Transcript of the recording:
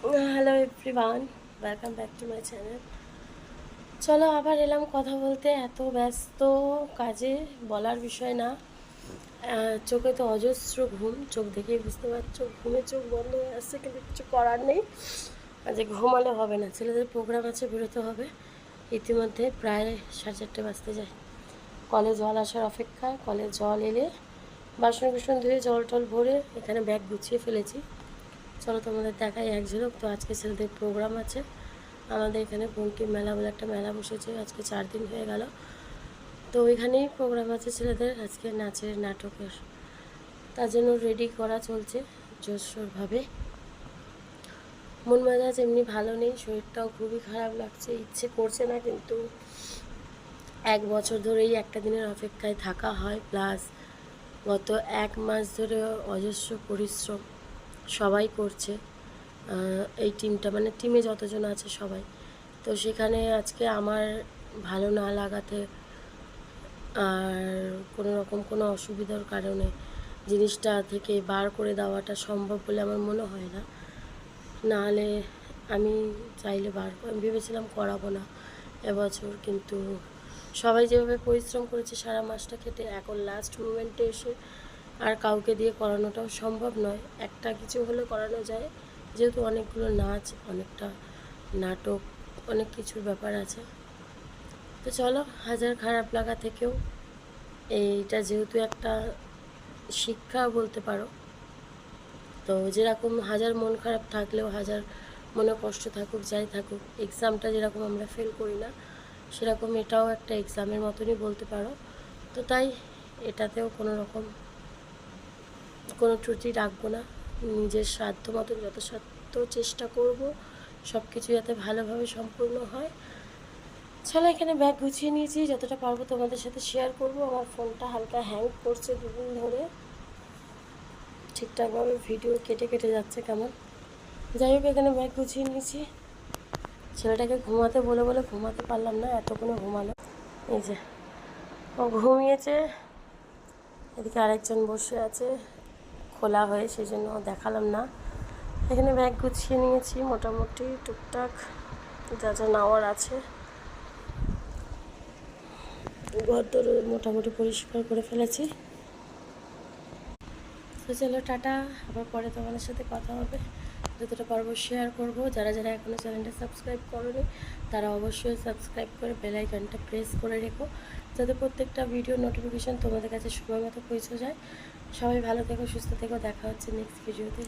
Hello everyone, welcome back to my channel. চলো আবার এলাম কথা বলতে। এত ব্যস্ত কাজে বলার বিষয় না। চোখে তো অজস্র ঘুম, চোখ দেখেই বুঝতে পারছো ঘুমে চোখ বন্ধ হয়ে আসছে, কিন্তু কিছু করার নেই। আজ ঘুমালে হবে না, ছেলেদের প্রোগ্রাম আছে, বেরোতে হবে। ইতিমধ্যে প্রায় 4:30 বাজতে যায়। কলে জল আসার অপেক্ষা। কলে জল এলে বাসন কুসন ধুয়ে জল টল ভরে এখানে ব্যাগ গুছিয়ে ফেলেছি। চলো তোমাদের দেখাই এক ঝলক। তো আজকে ছেলেদের প্রোগ্রাম আছে আমাদের এখানে। বঙ্কিম মেলা বলে একটা মেলা বসেছে, আজকে 4 দিন হয়ে গেল। তো ওইখানেই প্রোগ্রাম আছে ছেলেদের, আজকে নাচের নাটকের। তার জন্য রেডি করা চলছে জোরসোরভাবে। মন মেজাজ এমনি ভালো নেই, শরীরটাও খুবই খারাপ লাগছে, ইচ্ছে করছে না, কিন্তু 1 বছর ধরেই একটা দিনের অপেক্ষায় থাকা হয়। প্লাস গত 1 মাস ধরে অজস্র পরিশ্রম সবাই করছে। এই টিমটা, মানে টিমে যতজন আছে সবাই। তো সেখানে আজকে আমার ভালো না লাগাতে আর কোনো রকম কোনো অসুবিধার কারণে জিনিসটা থেকে বার করে দেওয়াটা সম্ভব বলে আমার মনে হয় না। নাহলে আমি চাইলে আমি ভেবেছিলাম করাবো না এবছর, কিন্তু সবাই যেভাবে পরিশ্রম করেছে সারা মাসটা কেটে, এখন লাস্ট মুমেন্টে এসে আর কাউকে দিয়ে করানোটাও সম্ভব নয়। একটা কিছু হলে করানো যায়, যেহেতু অনেকগুলো নাচ, অনেকটা নাটক, অনেক কিছুর ব্যাপার আছে। তো চলো, হাজার খারাপ লাগা থেকেও এইটা যেহেতু একটা শিক্ষা বলতে পারো, তো যেরকম হাজার মন খারাপ থাকলেও, হাজার মনে কষ্ট থাকুক, যাই থাকুক, এক্সামটা যেরকম আমরা ফেল করি না, সেরকম এটাও একটা এক্সামের মতনই বলতে পারো। তো তাই এটাতেও কোনো রকম কোনো ত্রুটি রাখবো না। নিজের সাধ্য মতন যথাসাধ্য চেষ্টা করব সব কিছু যাতে ভালোভাবে সম্পূর্ণ হয়। চলো, এখানে ব্যাগ গুছিয়ে নিয়েছি, যতটা পারবো তোমাদের সাথে শেয়ার করব। আমার ফোনটা হালকা হ্যাং করছে 2 দিন ধরে, ঠিকঠাকভাবে ভিডিও কেটে কেটে যাচ্ছে কেমন। যাই হোক, এখানে ব্যাগ গুছিয়ে নিয়েছি। ছেলেটাকে ঘুমাতে বলে বলে ঘুমাতে পারলাম না, এতক্ষণে ঘুমালো। এই যে ও ঘুমিয়েছে, এদিকে আরেকজন বসে আছে খোলা হয়ে, সেই জন্য দেখালাম না। এখানে ব্যাগ গুছিয়ে নিয়েছি, মোটামুটি টুকটাক যা যা নেওয়ার আছে। ঘর তোর মোটামুটি পরিষ্কার করে ফেলেছি। তো চলো টাটা, আবার পরে তোমাদের সাথে কথা হবে। যতটা পারবো শেয়ার করব। যারা যারা এখনও চ্যানেলটা সাবস্ক্রাইব করোনি তারা অবশ্যই সাবস্ক্রাইব করে বেল আইকনটা প্রেস করে রেখো, যাতে প্রত্যেকটা ভিডিও নোটিফিকেশান তোমাদের কাছে সময় মতো পৌঁছে যায়। সবাই ভালো থেকো, সুস্থ থেকো, দেখা হচ্ছে নেক্সট ভিডিওতে।